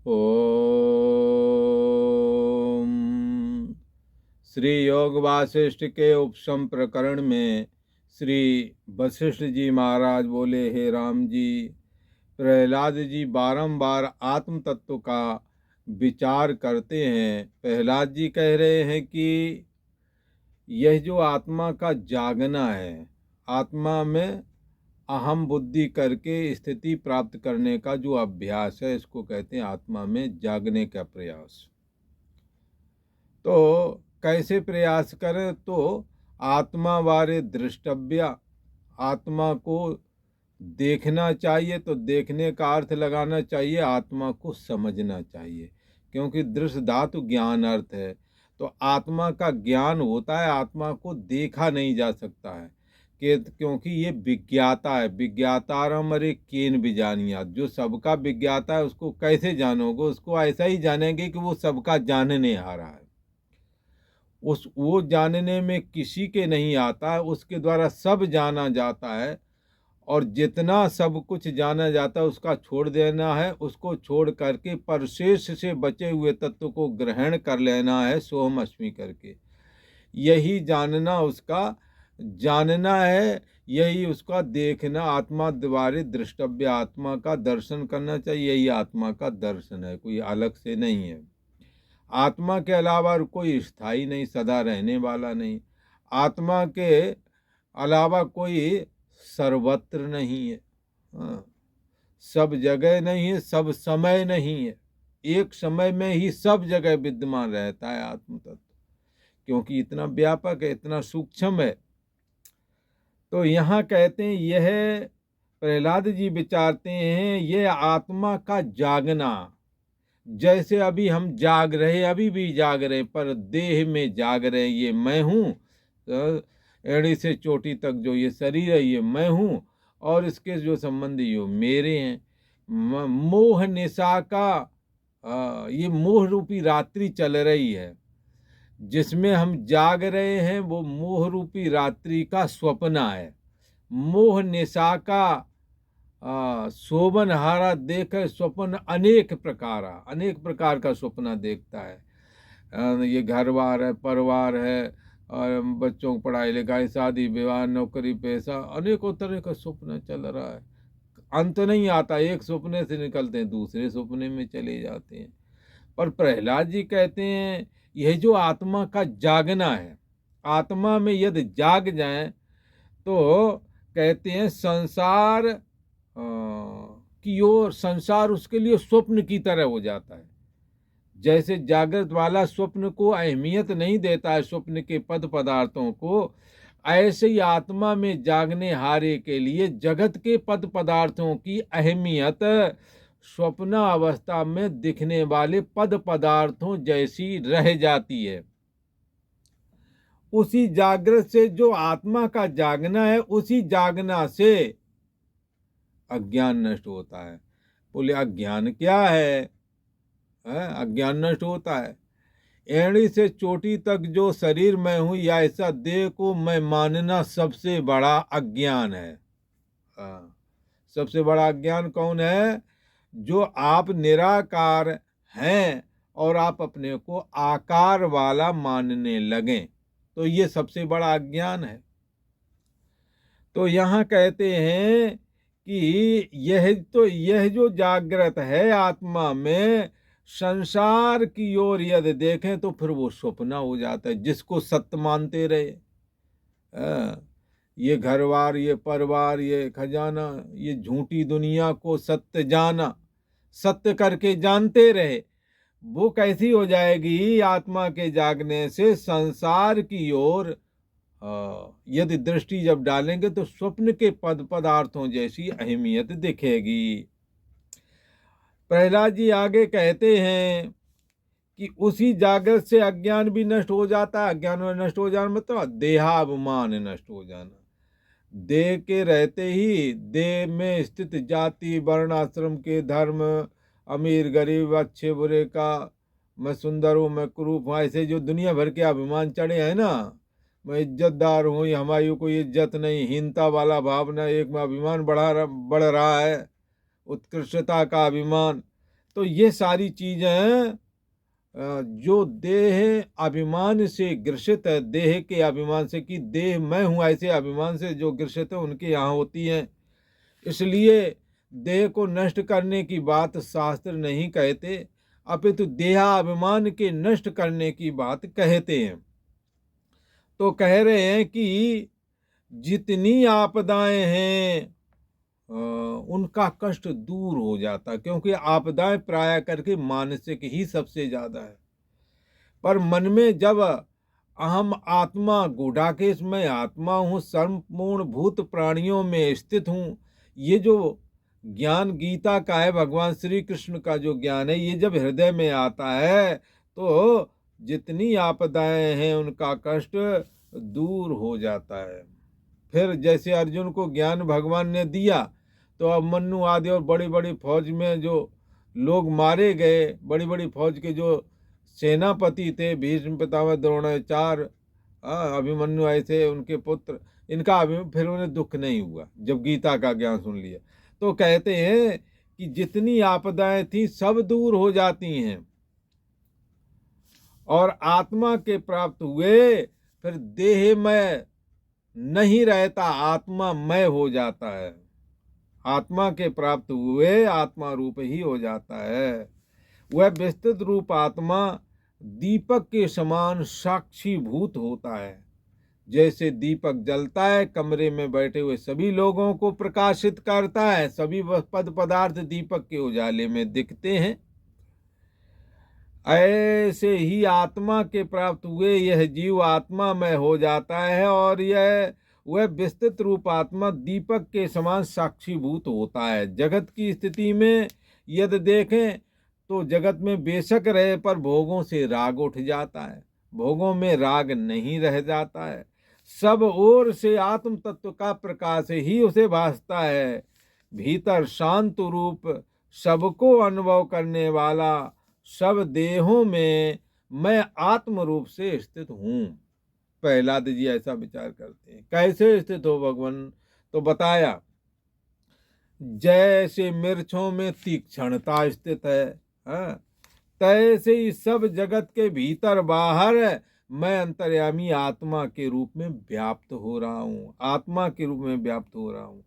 ओम। श्री योग वासिष्ठ के उपसम प्रकरण में श्री वशिष्ठ जी महाराज बोले, हे राम जी, प्रहलाद जी बारंबार आत्म तत्व का विचार करते हैं। प्रहलाद जी कह रहे हैं कि यह जो आत्मा का जागना है, आत्मा में अहम बुद्धि करके स्थिति प्राप्त करने का जो अभ्यास है, इसको कहते हैं आत्मा में जागने का प्रयास। तो कैसे प्रयास करें? तो आत्मा वारे दृष्टव्य, आत्मा को देखना चाहिए। तो देखने का अर्थ लगाना चाहिए, आत्मा को समझना चाहिए, क्योंकि दृश्य धातु ज्ञान अर्थ है। तो आत्मा का ज्ञान होता है, आत्मा को देखा नहीं जा सकता है क्योंकि ये विज्ञाता है। विज्ञातारम अरे केन बिजानिया, जो सबका विज्ञाता है उसको कैसे जानोगे? उसको ऐसा ही जानेंगे कि वो सबका जानने आ रहा है। वो जानने में किसी के नहीं आता है, उसके द्वारा सब जाना जाता है। और जितना सब कुछ जाना जाता है उसका छोड़ देना है, उसको छोड़ करके परशेष से बचे हुए तत्व को ग्रहण कर लेना है, सोहम अस्मि करके। यही जानना उसका जानना है, यही उसका देखना। आत्मा द्वारे दृष्टव्य, आत्मा का दर्शन करना चाहिए, यही आत्मा का दर्शन है, कोई अलग से नहीं है। आत्मा के अलावा कोई स्थायी नहीं, सदा रहने वाला नहीं। आत्मा के अलावा कोई सर्वत्र नहीं है, हाँ। सब जगह नहीं है, सब समय नहीं है, एक समय में ही सब जगह विद्यमान रहता है आत्म तत्व, क्योंकि इतना व्यापक है, इतना सूक्ष्म है। तो यहाँ कहते हैं, यह प्रहलाद जी विचारते हैं, यह आत्मा का जागना, जैसे अभी हम जाग रहे, अभी भी जाग रहे, पर देह में जाग रहे, ये मैं हूँ। तो एड़ी से चोटी तक जो ये शरीर है, ये मैं हूँ, और इसके जो संबंधी यो मेरे हैं। मोह निशा का ये मोह रूपी रात्रि चल रही है, जिसमें हम जाग रहे हैं, वो मोह रूपी रात्रि का स्वप्न है। मोह निशा का शोभन हारा देख स्वप्न अनेक प्रकार का स्वप्न देखता है। ये घर बार है, परिवार है, और बच्चों को पढ़ाई लिखाई, शादी विवाह, नौकरी पेशा, अनेकों तरह का स्वप्न चल रहा है। अंत नहीं आता, एक सपने से निकलते हैं, दूसरे सपने में चले जाते हैं। पर प्रहलाद जी कहते हैं, यह जो आत्मा का जागना है, आत्मा में यदि जाग जाए तो कहते हैं संसार की ओर, संसार उसके लिए स्वप्न की तरह हो जाता है। जैसे जागृत वाला स्वप्न को अहमियत नहीं देता है, स्वप्न के पद पदार्थों को, ऐसे ही आत्मा में जागने हारे के लिए जगत के पद पदार्थों की अहमियत स्वप्न अवस्था में दिखने वाले पद पदार्थों जैसी रह जाती है। उसी जागृत से जो आत्मा का जागना है, उसी जागना से अज्ञान नष्ट होता है। बोले अज्ञान क्या है? अज्ञान नष्ट होता है। एड़ी से चोटी तक जो शरीर में हूं, या ऐसा देह को मैं मानना सबसे बड़ा अज्ञान है। सबसे बड़ा अज्ञान कौन है? जो आप निराकार हैं और आप अपने को आकार वाला मानने लगें, तो ये सबसे बड़ा अज्ञान है। तो यहाँ कहते हैं कि यह जो जागृत है आत्मा में, संसार की ओर यदि देखें तो फिर वो स्वप्न हो जाता है, जिसको सत्य मानते रहे। ये घरवार, ये परिवार, ये खजाना, ये झूठी दुनिया को सत्य जाना, सत्य करके जानते रहे, वो कैसी हो जाएगी? आत्मा के जागने से संसार की ओर यदि दृष्टि जब डालेंगे तो स्वप्न के पद पदार्थों जैसी अहमियत दिखेगी। प्रहलाद जी आगे कहते हैं कि उसी जागृत से अज्ञान भी नष्ट हो जाता है। अज्ञान में नष्ट हो जाना मतलब देहाभिमान नष्ट हो जाना। देह के रहते ही देह में स्थित जाति, वर्ण, आश्रम के धर्म, अमीर गरीब, अच्छे बुरे का, मैं सुंदर हूँ, मैं कुरूप हूँ, ऐसे जो दुनिया भर के अभिमान चढ़े हैं ना, मैं इज्जतदार हूँ, हमारी कोई इज्जत नहीं, हीनता वाला भावना, एक में अभिमान बढ़ रहा है, उत्कृष्टता का अभिमान। तो ये सारी चीजें जो देह अभिमान से ग्रसित है, देह के अभिमान से कि देह मैं हूं ऐसे अभिमान से जो ग्रसित है उनके यहाँ होती हैं। इसलिए देह को नष्ट करने की बात शास्त्र नहीं कहते, अपितु देहाभिमान के नष्ट करने की बात कहते हैं। तो कह रहे हैं कि जितनी आपदाएं हैं उनका कष्ट दूर हो जाता, क्योंकि आपदाएं प्राय करके मानसिक ही सबसे ज्यादा है। पर मन में जब अहम आत्मा गूढ़ाकेश मैं आत्मा हूँ, सर्वपूर्ण भूत प्राणियों में स्थित हूँ, ये जो ज्ञान गीता का है, भगवान श्री कृष्ण का जो ज्ञान है, ये जब हृदय में आता है तो जितनी आपदाएं हैं उनका कष्ट दूर हो जाता है। फिर जैसे अर्जुन को ज्ञान भगवान ने दिया तो अब मन्नु आदि और बड़ी बड़ी फौज में जो लोग मारे गए, बड़ी बड़ी फौज के जो सेनापति थे, भीष्म पितामह द्रोणाचार्य, अभिमन्यु ऐसे उनके पुत्र, इनका फिर उन्हें दुख नहीं हुआ जब गीता का ज्ञान सुन लिया। तो कहते हैं कि जितनी आपदाएं थी सब दूर हो जाती हैं और आत्मा के प्राप्त हुए फिर देह में नहीं रहता, आत्मा मय हो जाता है। आत्मा के प्राप्त हुए आत्मा रूप ही हो जाता है। वह विस्तृत रूप आत्मा दीपक के समान साक्षीभूत होता है। जैसे दीपक जलता है, कमरे में बैठे हुए सभी लोगों को प्रकाशित करता है, सभी पद पदार्थ दीपक के उजाले में दिखते हैं। ऐसे ही आत्मा के प्राप्त हुए यह जीव आत्मा में हो जाता है और वह विस्तृत रूप आत्मा दीपक के समान साक्षीभूत होता है। जगत की स्थिति में यदि देखें तो जगत में बेशक रहे पर भोगों से राग उठ जाता है, भोगों में राग नहीं रह जाता है। सब ओर से आत्म तत्व का प्रकाश ही उसे भासता है। भीतर शांत रूप सबको अनुभव करने वाला, सब देहों में मैं आत्म रूप से स्थित हूँ। प्रहलाद जी ऐसा विचार करते हैं। कैसे स्थित हो भगवान? तो बताया जैसे मिर्चों में तीक्ष्णता स्थित है, तैसे ही सब जगत के भीतर बाहर मैं अंतर्यामी आत्मा के रूप में व्याप्त हो रहा हूँ, आत्मा के रूप में व्याप्त हो रहा हूँ।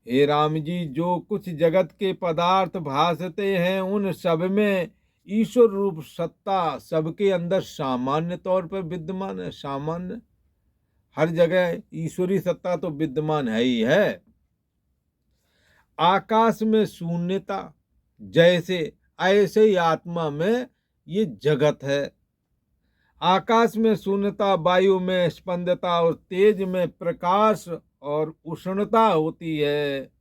हे राम जी, जो कुछ जगत के पदार्थ भासते हैं उन सब में ईश्वर रूप सत्ता सबके अंदर सामान्य तौर पर विद्यमान है। सामान्य हर जगह ईश्वरी सत्ता तो विद्यमान है ही है। आकाश में शून्यता जैसे ऐसे ही आत्मा में ये जगत है। आकाश में शून्यता, वायु में स्पंदता और तेज में प्रकाश और उष्णता होती है।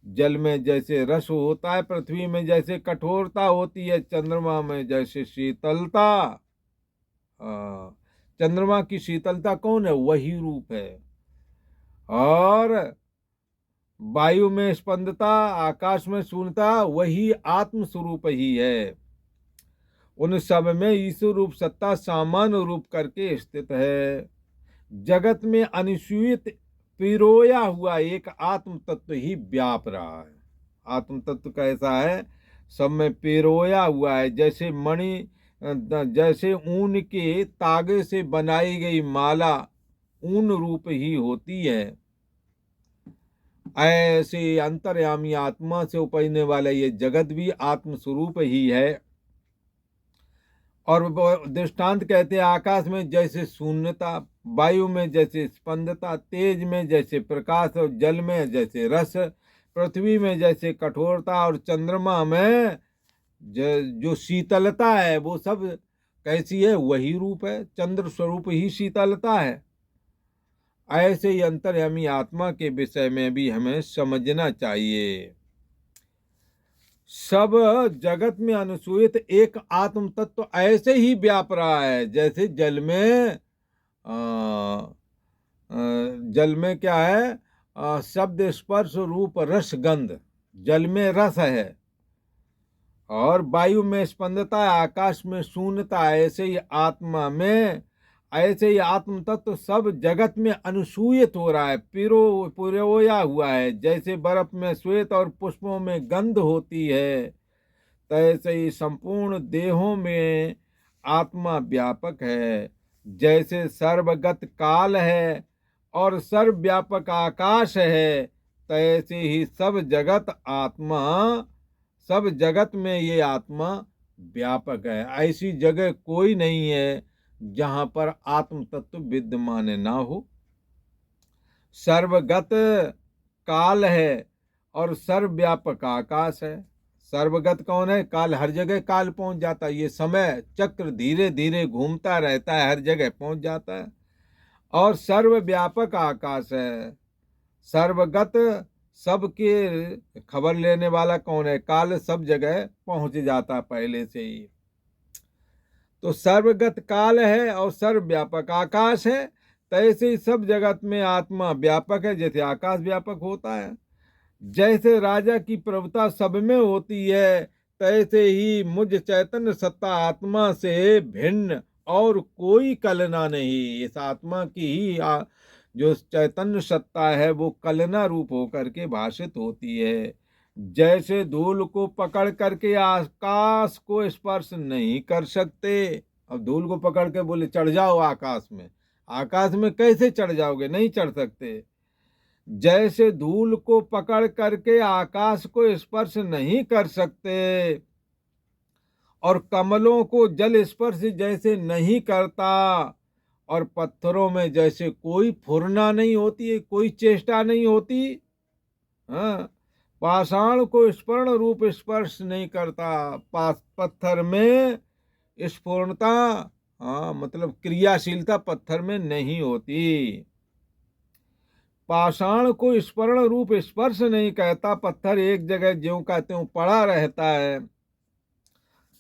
जल में जैसे रस होता है, पृथ्वी में जैसे कठोरता होती है, चंद्रमा में जैसे शीतलता। चंद्रमा की शीतलता कौन है? वही रूप है। और वायु में स्पंदता, आकाश में शून्यता, वही आत्म स्वरूप ही है। उन सब में ईश्वर रूप सत्ता सामान्य रूप करके स्थित है। जगत में अनुसूयित पिरोया हुआ एक आत्म तत्व ही व्याप रहा है। आत्म तत्व कैसा है? सब में पिरोया हुआ है। जैसे मणि, जैसे ऊन के तागे से बनाई गई माला ऊन रूप ही होती है, ऐसे अंतर्यामी आत्मा से उपजने वाला ये जगत भी आत्म स्वरूप ही है। और दृष्टांत कहते हैं, आकाश में जैसे शून्यता, वायु में जैसे स्पंदता, तेज में जैसे प्रकाश और जल में जैसे रस, पृथ्वी में जैसे कठोरता और चंद्रमा में जो शीतलता है, वो सब कैसी है? वही रूप है, चंद्र स्वरूप ही शीतलता है। ऐसे ही अंतर्यामी आत्मा के विषय में भी हमें समझना चाहिए। सब जगत में अनुसूयित एक आत्म तत्व ऐसे ही व्याप रहा है जैसे जल में जल में क्या है? शब्द स्पर्श रूप रस गंध, जल में रस है। और वायु में स्पंदता है, आकाश में शून्यता। ऐसे ही आत्मा में, ऐसे ही आत्म तत्व सब जगत में अनुसूयित हो रहा है, पिरोया हुआ है। जैसे बर्फ में श्वेत और पुष्पों में गंध होती है, तैसे ही संपूर्ण देहों में आत्मा व्यापक है। जैसे सर्वगत काल है और सर्वव्यापक आकाश है, तैसे ही सब जगत में ये आत्मा व्यापक है। ऐसी जगह कोई नहीं है जहां पर आत्म तत्व विद्यमान ना हो। सर्वगत काल है और सर्वव्यापक आकाश है। सर्वगत कौन है? काल, हर जगह काल पहुंच जाता है। ये समय चक्र धीरे धीरे घूमता रहता है, हर जगह पहुंच जाता है। और सर्वव्यापक आकाश है। सर्वगत, सबके खबर लेने वाला कौन है? काल सब जगह पहुंच जाता पहले से ही। तो सर्वगत काल है और सर्वव्यापक आकाश है। तैसे ही सब जगत में आत्मा व्यापक है, जैसे आकाश व्यापक होता है। जैसे राजा की प्रभुता सब में होती है, तैसे ही मुझ चैतन्य सत्ता आत्मा से भिन्न और कोई कलना नहीं। इस आत्मा की ही जो चैतन्य सत्ता है वो कलना रूप होकर के भाषित होती है। जैसे धूल को पकड़ करके आकाश को स्पर्श नहीं कर सकते। अब धूल को पकड़ के बोले चढ़ जाओ आकाश में कैसे चढ़ जाओगे? नहीं चढ़ सकते। जैसे धूल को पकड़ करके आकाश को स्पर्श नहीं कर सकते और कमलों को जल स्पर्श जैसे नहीं करता, और पत्थरों में जैसे कोई फुरना नहीं होती है, कोई चेष्टा नहीं होती। हाँ, पाषाण को स्पर्ण रूप स्पर्श नहीं करता। पत्थर में स्फूर्णता, हाँ मतलब क्रियाशीलता पत्थर में नहीं होती। पाषाण को स्पर्ण रूप स्पर्श नहीं कहता, पत्थर एक जगह ज्यों का त्यों पड़ा रहता है।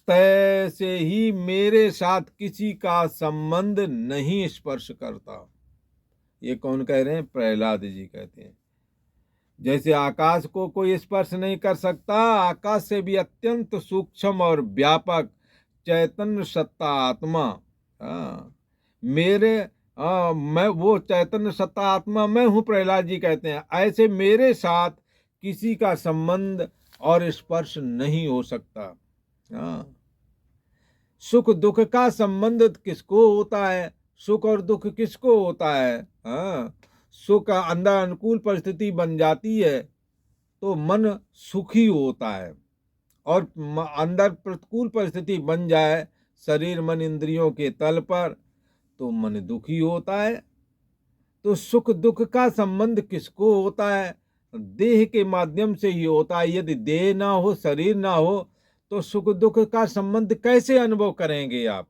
तैसे ही मेरे साथ किसी का संबंध नहीं स्पर्श करता। ये कौन कह रहे हैं? प्रहलाद जी कहते हैं। जैसे आकाश को कोई स्पर्श नहीं कर सकता, आकाश से भी अत्यंत सूक्ष्म और व्यापक चैतन्य सत्ता आत्मा, मैं वो चैतन्य सत्ता आत्मा मैं हूं, प्रहलाद जी कहते हैं। ऐसे मेरे साथ किसी का संबंध और स्पर्श नहीं हो सकता। सुख दुख का संबंध किसको होता है? सुख और दुख किसको होता है? सुख अंदर अनुकूल परिस्थिति बन जाती है तो मन सुखी होता है, और अंदर प्रतिकूल परिस्थिति बन जाए शरीर मन इंद्रियों के तल पर तो मन दुखी होता है। तो सुख दुख का संबंध किसको होता है? देह के माध्यम से ही होता है। यदि देह ना हो, शरीर ना हो, तो सुख दुख का संबंध कैसे अनुभव करेंगे आप?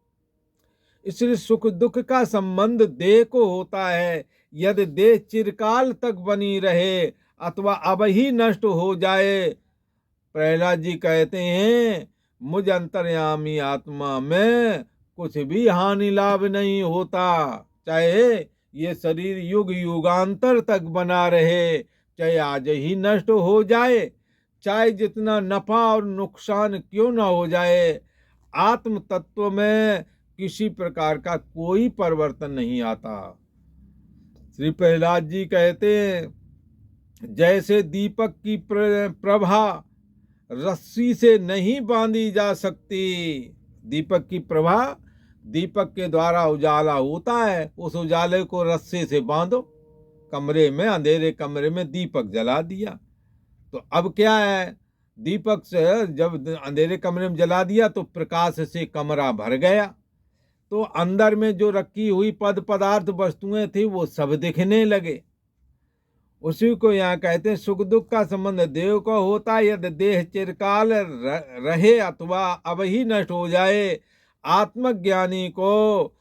इसलिए सुख दुख का संबंध देह को होता है। यदि देह चिरकाल तक बनी रहे अथवा अब ही नष्ट हो जाए, प्रहलाद जी कहते हैं मुझ अंतर्यामी आत्मा में कुछ भी हानि लाभ नहीं होता। चाहे ये शरीर युग युगांतर तक बना रहे, चाहे आज ही नष्ट हो जाए, चाहे जितना नफा और नुकसान क्यों ना हो जाए, आत्म तत्व में किसी प्रकार का कोई परिवर्तन नहीं आता। श्री प्रहलाद जी कहते हैं जैसे दीपक की प्रभा रस्सी से नहीं बांधी जा सकती। दीपक की प्रभा, दीपक के द्वारा उजाला होता है, उस उजाले को रस्सी से बांधो। कमरे में, अंधेरे कमरे में दीपक जला दिया, तो अब क्या है? दीपक से जब अंधेरे कमरे में जला दिया तो प्रकाश से कमरा भर गया, तो अंदर में जो रखी हुई पदार्थ वस्तुएं थी वो सब दिखने लगे। उसी को यहाँ कहते हैं सुख दुख का संबंध देह को होता है। यदि देह चिरकाल रहे अथवा अब ही नष्ट हो जाए, आत्मज्ञानी को,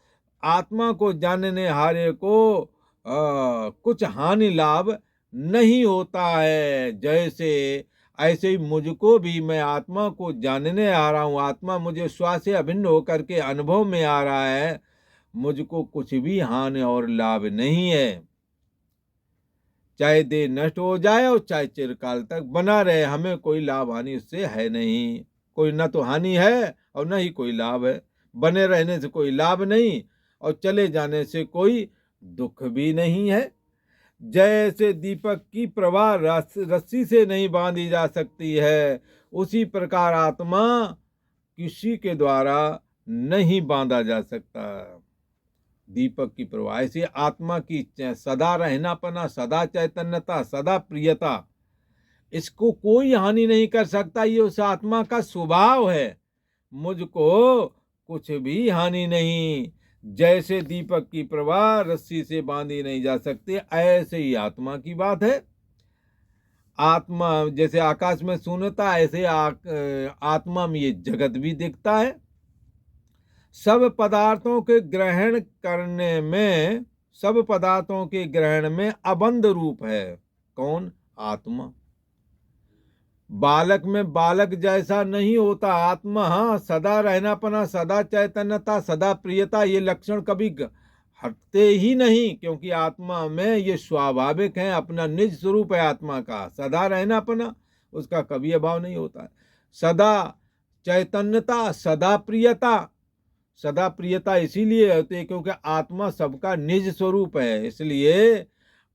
आत्मा को जानने हारे को कुछ हानि लाभ नहीं होता है। जैसे ऐसे ही मुझको भी, मैं आत्मा को जानने आ रहा हूँ, आत्मा मुझे श्वास से अभिन्न होकर के अनुभव में आ रहा है, मुझको कुछ भी हानि और लाभ नहीं है। चाहे देह नष्ट हो जाए और चाहे चिरकाल तक बना रहे, हमें कोई लाभ हानि उससे है नहीं। कोई ना तो हानि है और न ही कोई लाभ है। बने रहने से कोई लाभ नहीं और चले जाने से कोई दुख भी नहीं है। जैसे दीपक की प्रभा रस्सी से नहीं बांधी जा सकती है, उसी प्रकार आत्मा किसी के द्वारा नहीं बांधा जा सकता। दीपक की प्रभा ऐसी आत्मा की सदा रहनापना, सदा चैतन्यता, सदा प्रियता, इसको कोई हानि नहीं कर सकता। ये उस आत्मा का स्वभाव है। मुझको कुछ भी हानि नहीं। जैसे दीपक की प्रभा रस्सी से बांधी नहीं जा सकती, ऐसे ही आत्मा की बात है। आत्मा जैसे आकाश में शून्यता, ऐसे आत्मा में ये जगत भी दिखता है। सब पदार्थों के ग्रहण करने में, सब पदार्थों के ग्रहण में अबंध रूप है। कौन? आत्मा। बालक में बालक जैसा नहीं होता आत्मा। हाँ, सदा रहनापना, सदा चैतन्यता, सदा प्रियता, ये लक्षण कभी हटते ही नहीं, क्योंकि आत्मा में ये स्वाभाविक है, अपना निज स्वरूप है आत्मा का। सदा रहनापना, उसका कभी अभाव नहीं होता है। सदा चैतन्यता, सदा प्रियता। सदा प्रियता इसीलिए होती है क्योंकि आत्मा सबका निज स्वरूप है, इसलिए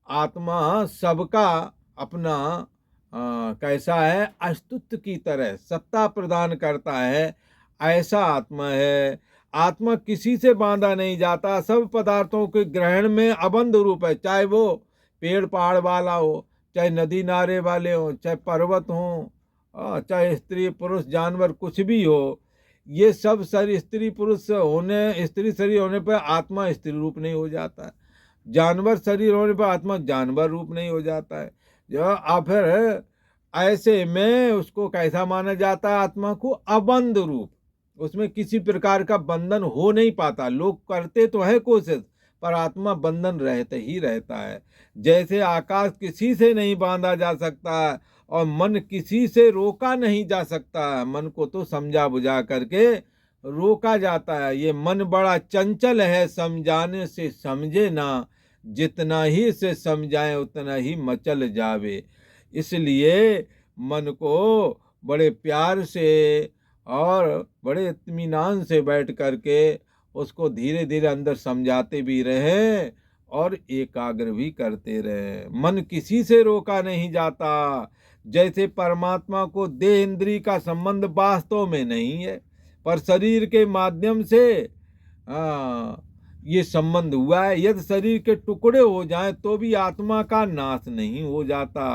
आत्मा सबका अपना कैसा है? अस्तित्व की तरह सत्ता प्रदान करता है, ऐसा आत्मा है। आत्मा किसी से बांधा नहीं जाता, सब पदार्थों के ग्रहण में अबंध रूप है। चाहे वो पेड़ पहाड़ वाला हो, चाहे नदी नारे वाले हो, चाहे पर्वत हो, चाहे स्त्री पुरुष जानवर कुछ भी हो, ये सब शरीर स्त्री पुरुष होने, स्त्री शरीर होने पर आत्मा स्त्री रूप नहीं हो जाता है। जानवर शरीर होने पर आत्मा जानवर रूप नहीं हो जाता है। जो फिर ऐसे में उसको कैसा माना जाता है? आत्मा को अबंध रूप। उसमें किसी प्रकार का बंधन हो नहीं पाता। लोग करते तो है कोशिश, पर आत्मा बंधन रहते ही रहता है। जैसे आकाश किसी से नहीं बांधा जा सकता और मन किसी से रोका नहीं जा सकता। मन को तो समझा बुझा करके रोका जाता है। ये मन बड़ा चंचल है, समझाने से समझे ना, जितना ही से समझाए उतना ही मचल जावे। इसलिए मन को बड़े प्यार से और बड़े इत्मीनान से बैठ करके उसको धीरे धीरे अंदर समझाते भी रहे और एकाग्र भी करते रहे। मन किसी से रोका नहीं जाता। जैसे परमात्मा को देह इंद्री का संबंध वास्तव में नहीं है, पर शरीर के माध्यम से ये संबंध हुआ है। यदि शरीर के टुकड़े हो जाएं तो भी आत्मा का नाश नहीं हो जाता।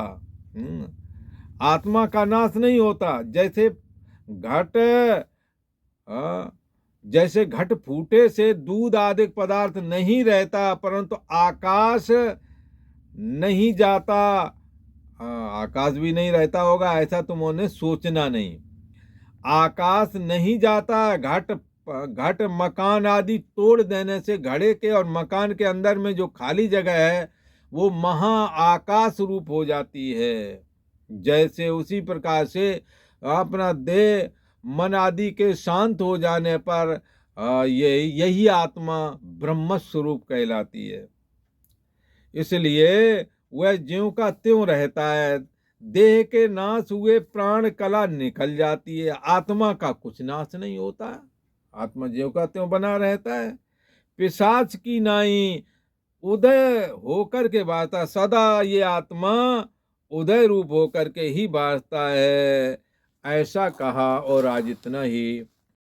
आत्मा का नाश नहीं होता। जैसे घट फूटे से दूध आदि पदार्थ नहीं रहता, परंतु आकाश नहीं जाता। आकाश भी नहीं रहता होगा ऐसा तुमने सोचना नहीं। आकाश नहीं जाता। घट मकान आदि तोड़ देने से घड़े के और मकान के अंदर में जो खाली जगह है वो महा आकाश रूप हो जाती है। जैसे उसी प्रकार से अपना देह मन आदि के शांत हो जाने पर यही आत्मा ब्रह्म स्वरूप कहलाती है। इसलिए वह ज्यों का त्यों रहता है। देह के नाश हुए प्राण कला निकल जाती है, आत्मा का कुछ नाश नहीं होता। आत्मा ज्यों का त्यों बना रहता है। पिशाच की नाई उदय होकर के बाता, सदा ये आत्मा उदय रूप होकर के ही बाजता है। ऐसा कहा और आज इतना ही।